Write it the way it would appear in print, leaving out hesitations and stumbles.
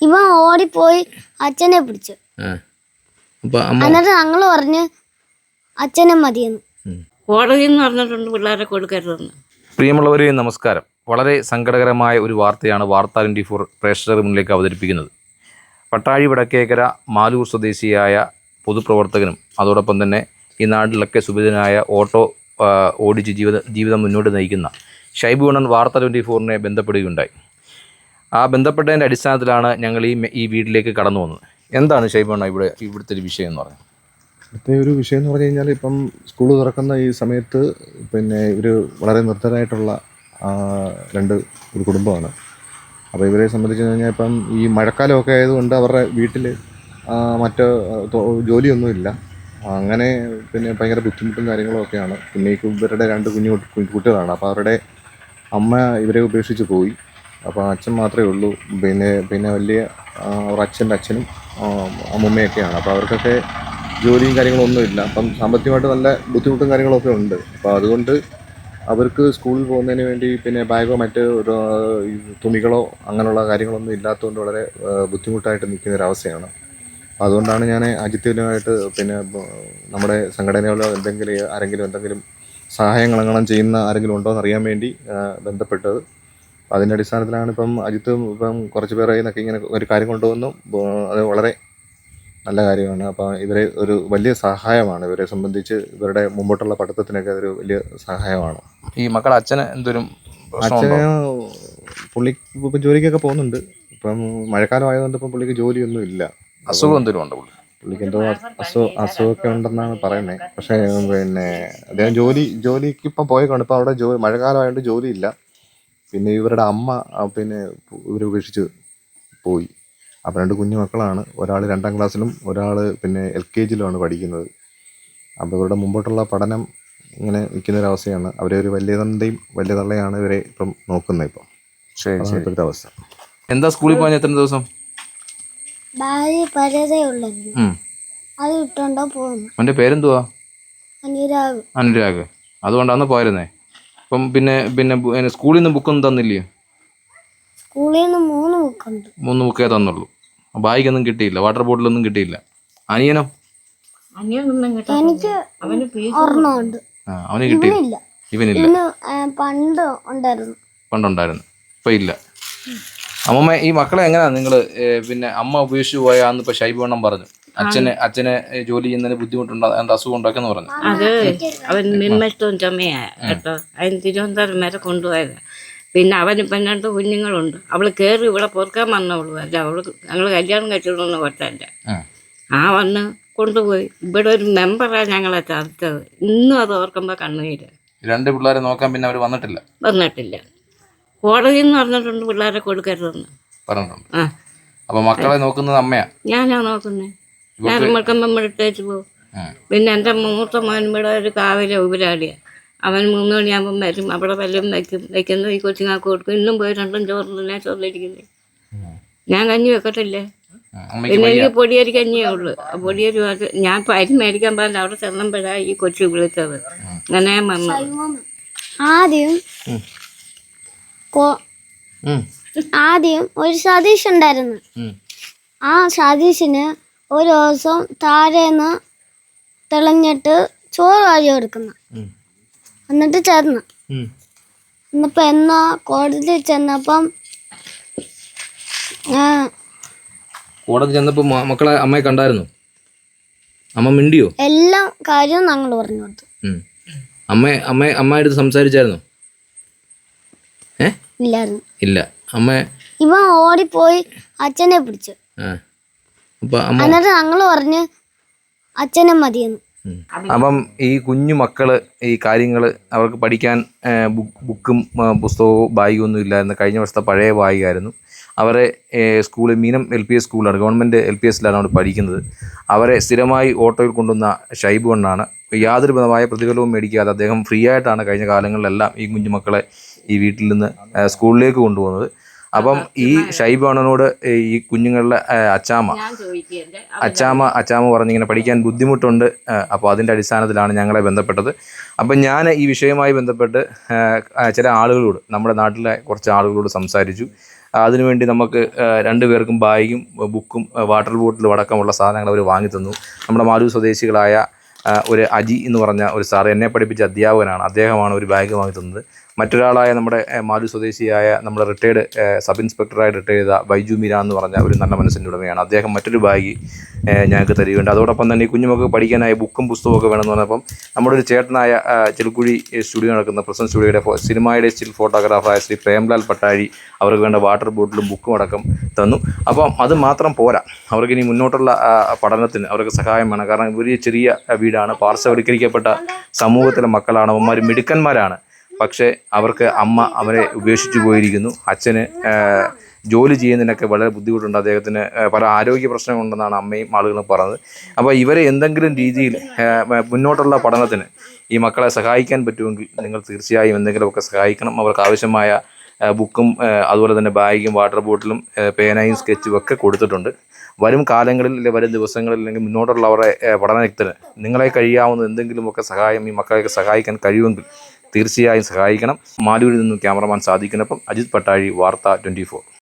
ഇവൻ ഓടിപ്പോയി അച്ഛനെ പിടിച്ചു. എന്നിട്ട് ഞങ്ങൾ പറഞ്ഞ് അച്ഛനെ മതിയെന്ന്. കോടതി എന്ന് പറഞ്ഞിട്ടുണ്ട് പിള്ളേരെ കൊടുക്കരുതെന്ന്. പ്രിയമുള്ളവരെ നമസ്കാരം. വളരെ സങ്കടകരമായ ഒരു വാർത്തയാണ് വാർത്ത 24 പ്രേക്ഷകർക്ക് മുന്നിലേക്ക് അവതരിപ്പിക്കുന്നത്. പട്ടാഴി വടക്കേക്കര മാലൂർ സ്വദേശിയായ പൊതുപ്രവർത്തകനും അതോടൊപ്പം തന്നെ ഈ നാട്ടിലൊക്കെ സുഭിതനായ ഓട്ടോ ഓടിച്ച് ജീവിതം മുന്നോട്ട് നയിക്കുന്ന ഷൈബു അണ്ണൻ വാർത്ത 24നെ ബന്ധപ്പെടുകയുണ്ടായി. ആ ബന്ധപ്പെട്ടതിൻ്റെ അടിസ്ഥാനത്തിലാണ് ഞങ്ങൾ ഈ വീട്ടിലേക്ക് കടന്നു വന്നത്. എന്താണ് ഷൈബു അണ്ണ ഇവിടുത്തെ ഒരു വിഷയം എന്ന് പറഞ്ഞത്? ഇവിടുത്തെ ഒരു വിഷയം എന്ന് പറഞ്ഞു കഴിഞ്ഞാൽ, ഇപ്പം സ്കൂൾ തുറക്കുന്ന ഈ സമയത്ത് ഇവർ വളരെ നിർദ്ധരായിട്ടുള്ള ഒരു കുടുംബമാണ്. അപ്പോൾ ഇവരെ സംബന്ധിച്ച് കഴിഞ്ഞാൽ ഇപ്പം ഈ മഴക്കാലമൊക്കെ ആയതുകൊണ്ട് അവരുടെ വീട്ടിൽ മറ്റ് ജോലിയൊന്നുമില്ല. അങ്ങനെ ഭയങ്കര ബുദ്ധിമുട്ടും കാര്യങ്ങളൊക്കെയാണ്. പിന്നെ ഇവരുടെ 2 കുട്ടികളാണ്. അപ്പോൾ അവരുടെ അമ്മ ഇവരെ ഉപേക്ഷിച്ച് പോയി. അപ്പോൾ അച്ഛൻ മാത്രമേ ഉള്ളൂ. പിന്നെ വലിയ അവരുടെ അച്ഛൻ്റെ അച്ഛനും അമ്മൂമ്മയൊക്കെയാണ്. അപ്പോൾ അവർക്കൊക്കെ ജോലിയും കാര്യങ്ങളൊന്നുമില്ല. അപ്പം സാമ്പത്തികമായിട്ട് നല്ല ബുദ്ധിമുട്ടും കാര്യങ്ങളൊക്കെ ഉണ്ട്. അപ്പോൾ അതുകൊണ്ട് അവർക്ക് സ്കൂളിൽ പോകുന്നതിന് വേണ്ടി ബാഗോ മറ്റ് തുണികളോ അങ്ങനെയുള്ള കാര്യങ്ങളൊന്നും ഇല്ലാത്തതുകൊണ്ട് വളരെ ബുദ്ധിമുട്ടായിട്ട് നിൽക്കുന്ന ഒരവസ്ഥയാണ്. അതുകൊണ്ടാണ് ഞാൻ അജിത്തിനുമായിട്ട് നമ്മുടെ സംഘടനകളോ ആരെങ്കിലും എന്തെങ്കിലും സഹായങ്ങളെങ്ങനെ ചെയ്യുന്ന ആരെങ്കിലും ഉണ്ടോ എന്നറിയാൻ വേണ്ടി ബന്ധപ്പെട്ടത്. അതിൻ്റെ അടിസ്ഥാനത്തിലാണ് ഇപ്പം അജിത്ത് കുറച്ച് പേരെ നിന്നൊക്കെ ഇങ്ങനെ ഒരു കാര്യം കൊണ്ടുവന്നു. അത് വളരെ നല്ല കാര്യമാണ്. അപ്പോൾ ഇവരെ ഒരു വലിയ സഹായമാണ്. ഇവരെ സംബന്ധിച്ച് ഇവരുടെ മുമ്പോട്ടുള്ള പഠിത്തത്തിനൊക്കെ അതൊരു വലിയ സഹായമാണ്. ഈ മക്കളുടെ അച്ഛന് എന്തൊരു അച്ഛന് പുള്ളി ഇപ്പം ജോലിക്കൊക്കെ പോകുന്നുണ്ട്. ഇപ്പം മഴക്കാലം ആയതുകൊണ്ട് ഇപ്പം പുള്ളിക്ക് ജോലിയൊന്നും ഇല്ല. അസുഖം എന്തെങ്കിലും ഉണ്ടോ? പുള്ളിക്ക് എന്തോ അസുഖമൊക്കെ ഉണ്ടെന്നാണ് പറയുന്നത്. പക്ഷേ അദ്ദേഹം ജോലിക്ക് ഇപ്പം പോയേക്കാണ്. ഇപ്പം അവിടെ മഴക്കാലം ആയതുകൊണ്ട് ജോലിയില്ല. പിന്നെ ഇവരുടെ അമ്മ ഇവർ ഉപേക്ഷിച്ച് പോയി. അപ്പോൾ 2 കുഞ്ഞു മക്കളാണ്. ഒരാൾ 2ാം ക്ലാസ്സിലും ഒരാൾ LKGയിലുമാണ് പഠിക്കുന്നത്. അപ്പോൾ ഇവരുടെ മുമ്പോട്ടുള്ള പഠനം ഇങ്ങനെ നിൽക്കുന്നൊരവസ്ഥയാണ്. അവരെ ഒരു വലിയ തന്തയും വലിയ തള്ളയാണ് ഇവരെ ഇപ്പം നോക്കുന്നത്. ഇപ്പം ഇപ്പോഴത്തെ അവസ്ഥ. എന്താ സ്കൂളിൽ പോകാൻ എത്ര ദിവസം? അത് ഇട്ടുണ്ടോ പോകുന്നു. അവൻ്റെ പേരെന്തുവാ? അനുരാഗ്. അതുകൊണ്ടാണ് പോയിരുന്നേ. അപ്പം പിന്നെ സ്കൂളിൽ നിന്ന് ബുക്കൊന്നും തന്നില്ലയോ? സ്കൂളിൽ നിന്ന് 3 ബുക്കുണ്ട്. 3 ബുക്കേ തന്നുള്ളൂ. ബാഗൊന്നും കിട്ടിയില്ല, വാട്ടർ ബോട്ടിലൊന്നും കിട്ടിയില്ല. അനിയനോ? എനിക്ക് ഒരെണ്ണമുണ്ട്. അവന് കിട്ടിയില്ല. ഇവനില്ല. പണ്ടുണ്ടായിരുന്നു, ഇപ്പം ഇല്ല. അമ്മമ്മ, ഈ മക്കളെ എങ്ങനെയാ നിങ്ങൾ അമ്മ ഉപേക്ഷിച്ച് പോയാന്ന് ഇപ്പൊ ഷൈബു അണ്ണൻ പറഞ്ഞു. അച്ഛനെ ജോലി ചെയ്യുന്നതിന് ബുദ്ധിമുട്ടുണ്ടോ, എന്താ അസുഖം ഉണ്ടാക്കെന്ന് പറഞ്ഞു. അത് അവൻ നിമ്മഷ്ടവും ചുമയാ കേട്ടോ. അതിന് തിരുവനന്തപുരം വരെ കൊണ്ടുപോയത്. പിന്നെ അവനിപ്പം 2 കുഞ്ഞുങ്ങളുണ്ട്. അവള് കയറി ഇവിടെ പൊറുക്കാൻ വന്നവളു അല്ല. ഞങ്ങൾ കല്യാണം കഴിച്ചിടുന്ന കൊട്ടല്ല. വന്ന് കൊണ്ടുപോയി. ഇവിടെ ഒരു മെമ്പറാണ് ഞങ്ങളെ ചതച്ചത്. ഇന്നും അത് ഓർക്കുമ്പോൾ കണ്ണുനീര്. 2 പിള്ളേരെ നോക്കാൻ പിന്നെ അവർ വന്നിട്ടില്ല. കോടതി എന്ന് പറഞ്ഞിട്ടുണ്ട് പിള്ളേരെ കൊടുക്കരുതെന്ന് പറഞ്ഞിട്ടുണ്ട്. അപ്പൊ മക്കളെ നോക്കുന്നത് അമ്മയാ? ഞാനാ നോക്കുന്നത്. ഞാൻ നമ്മൾക്കുമ്പം ഇട്ടേച്ച് പോകും. പിന്നെ എൻ്റെ മൂത്ത മോൻ ഇവിടെ ഒരു കാവിലെ ഉപരാടിയാ. അവൻ 3 മണിയാകുമ്പം വരും. അവിടെ വല്ലതും വയ്ക്കുന്നത് ഈ കൊച്ചുങ്ങൾക്ക് കൊടുക്കും. ഇന്നും പോയി 2 ചോറിനെ ചോറിലിരിക്കുന്നത്. ഞാൻ കഞ്ഞി വെക്കട്ടില്ലേ. പിന്നെ എനിക്ക് പൊടിയരി കഞ്ഞിയേ ഉള്ളു. പൊടിയരി ഞാൻ അരി മേടിക്കാൻ പറഞ്ഞ അവിടെ ചെന്നപ്പോഴാണ് ഈ കൊച്ചു വിളിച്ചത്. അങ്ങനെ ഞാൻ വന്നത്. ആദ്യം ഒരു സതീഷ് ഉണ്ടായിരുന്നു. ആ സതീഷിന് ഒരു ദിവസം താഴേന്ന് തെളിഞ്ഞിട്ട് ചോറ് വാരി കൊടുക്കുന്നു. എന്നിട്ട് ചേർന്ന് ഇന്നിപ്പോ കോടതി ചെന്നപ്പം മക്കളെ അമ്മയെ കണ്ടായിരുന്നു? അമ്മ മിണ്ടിയോ? എല്ലാ കാര്യവും ഞങ്ങൾ പറഞ്ഞു കൊടുത്തു. അമ്മയുടെ സംസാരിച്ചായിരുന്നു? ഇല്ല. ഇവൻ ഓടിപ്പോയി അച്ഛനെ പിടിച്ചു. എന്നിട്ട് ഞങ്ങൾ പറഞ്ഞ് അച്ഛനെ മതിയെന്ന്. അപ്പം ഈ കുഞ്ഞു മക്കള് ഈ കാര്യങ്ങൾ അവർക്ക് പഠിക്കാൻ ബുക്കും പുസ്തകവും ബാഗും ഒന്നും ഇല്ലായിരുന്നു. കഴിഞ്ഞ വർഷത്തെ പഴയ ബാഗായിരുന്നു. അവരെ സ്കൂളിൽ മീനം LPS സ്കൂളാണ്, ഗവൺമെൻറ് LPSലാണ് അവിടെ പഠിക്കുന്നത്. അവരെ സ്ഥിരമായി ഓട്ടോയിൽ കൊണ്ടുവന്ന ഷൈബു അണ്ണാണ്. യാതൊരു വിധമായ പ്രതിഫലവും മേടിക്കാതെ അദ്ദേഹം ഫ്രീ ആയിട്ടാണ് കഴിഞ്ഞ കാലങ്ങളിലെല്ലാം ഈ കുഞ്ഞുമക്കളെ ഈ വീട്ടിൽ നിന്ന് സ്കൂളിലേക്ക് കൊണ്ടുപോകുന്നത്. അപ്പം ഈ ഷൈബു അണ്ണനോട് ഈ കുഞ്ഞുങ്ങളുടെ അച്ചാമ്മ പറഞ്ഞിങ്ങനെ പഠിക്കാൻ ബുദ്ധിമുട്ടുണ്ട്. അപ്പോൾ അതിൻ്റെ അടിസ്ഥാനത്തിലാണ് ഞങ്ങളെ ബന്ധപ്പെട്ടത്. അപ്പം ഞാൻ ഈ വിഷയവുമായി ബന്ധപ്പെട്ട് ചില ആളുകളോട്, നമ്മുടെ നാട്ടിലെ കുറച്ച് ആളുകളോട് സംസാരിച്ചു. അതിനുവേണ്ടി നമുക്ക് 2 പേർക്കും ബാഗും ബുക്കും വാട്ടർ ബോട്ടിലും അടക്കമുള്ള സാധനങ്ങൾ അവർ വാങ്ങി തന്നു. നമ്മുടെ മാലൂർ സ്വദേശികളായ ഒരു അജി എന്ന് പറഞ്ഞ ഒരു സാർ, എന്നെ പഠിപ്പിച്ച അധ്യാപകനാണ്, അദ്ദേഹമാണ് ഒരു ബാഗ് വാങ്ങി തന്നത്. മറ്റൊരാളായ നമ്മുടെ മാലൂർ സ്വദേശിയായ നമ്മുടെ റിട്ടയർഡ് സബ് ഇൻസ്പെക്ടറായി റിട്ടയർ ചെയ്ത ബൈജു മീര എന്ന് പറഞ്ഞ ഒരു നല്ല മനസ്സിൻ്റെ ഉടമയാണ്. അദ്ദേഹം മറ്റൊരു ബാഗ് ഞങ്ങൾക്ക് തരികയുണ്ട്. അതോടൊപ്പം തന്നെ ഈ കുഞ്ഞുമക്കൾക്ക് പഠിക്കാനായ ബുക്കും പുസ്തകമൊക്കെ വേണമെന്ന് പറഞ്ഞപ്പം നമ്മുടെ ഒരു ചേട്ടനായ ചെലുക്കുഴി സ്റ്റുഡിയോ നടക്കുന്ന പ്രസൻറ്റ് സ്റ്റുഡിയോയുടെ സിനിമയുടെ സ്റ്റിൽ ഫോട്ടോഗ്രാഫറായ ശ്രീ പ്രേംലാൽ പട്ടാഴി അവർക്ക് വേണ്ട വാട്ടർ ബോട്ടിലും ബുക്കും അടക്കം തന്നു. അപ്പം അത് മാത്രം പോരാ, അവർക്ക് ഇനി മുന്നോട്ടുള്ള പഠനത്തിന് അവർക്ക് സഹായം വേണം. കാരണം ഇവർ ചെറിയ വീടാണ്, പാർശ്വവൽക്കരിക്കപ്പെട്ട സമൂഹത്തിലെ മക്കളാണ്, അവന്മാർ മിടുക്കന്മാരാണ്. പക്ഷേ അവർക്ക് അമ്മ അവരെ ഉപേക്ഷിച്ചു പോയിരിക്കുന്നു. അച്ഛന് ജോലി ചെയ്യുന്നതിനൊക്കെ വളരെ ബുദ്ധിമുട്ടുണ്ട്, അദ്ദേഹത്തിന് പല ആരോഗ്യ പ്രശ്നങ്ങളുണ്ടെന്നാണ് അമ്മയും ആളുകളും പറഞ്ഞത്. അപ്പോൾ ഇവരെ എന്തെങ്കിലും രീതിയിൽ മുന്നോട്ടുള്ള പഠനത്തിന് ഈ മക്കളെ സഹായിക്കാൻ പറ്റുമെങ്കിൽ നിങ്ങൾ തീർച്ചയായും എന്തെങ്കിലുമൊക്കെ സഹായിക്കണം. അവർക്ക് ആവശ്യമായ ബുക്കും അതുപോലെ തന്നെ ബാഗും വാട്ടർ ബോട്ടിലും പേനയും സ്കെച്ചും ഒക്കെ കൊടുത്തിട്ടുണ്ട്. വരും കാലങ്ങളിൽ അല്ലെങ്കിൽ വരും ദിവസങ്ങളിൽ അല്ലെങ്കിൽ മുന്നോട്ടുള്ള അവരുടെ പഠനത്തിന് നിങ്ങളെ കഴിയാവുന്ന എന്തെങ്കിലുമൊക്കെ സഹായം ഈ മക്കളെയൊക്കെ സഹായിക്കാൻ കഴിയുമെങ്കിൽ തീർച്ചയായും സഹായിക്കണം. മാലൂരിൽ നിന്നും ക്യാമറമാൻ സാദിഖിനൊപ്പം അജിത് പട്ടാഴി, വാർത്ത 24.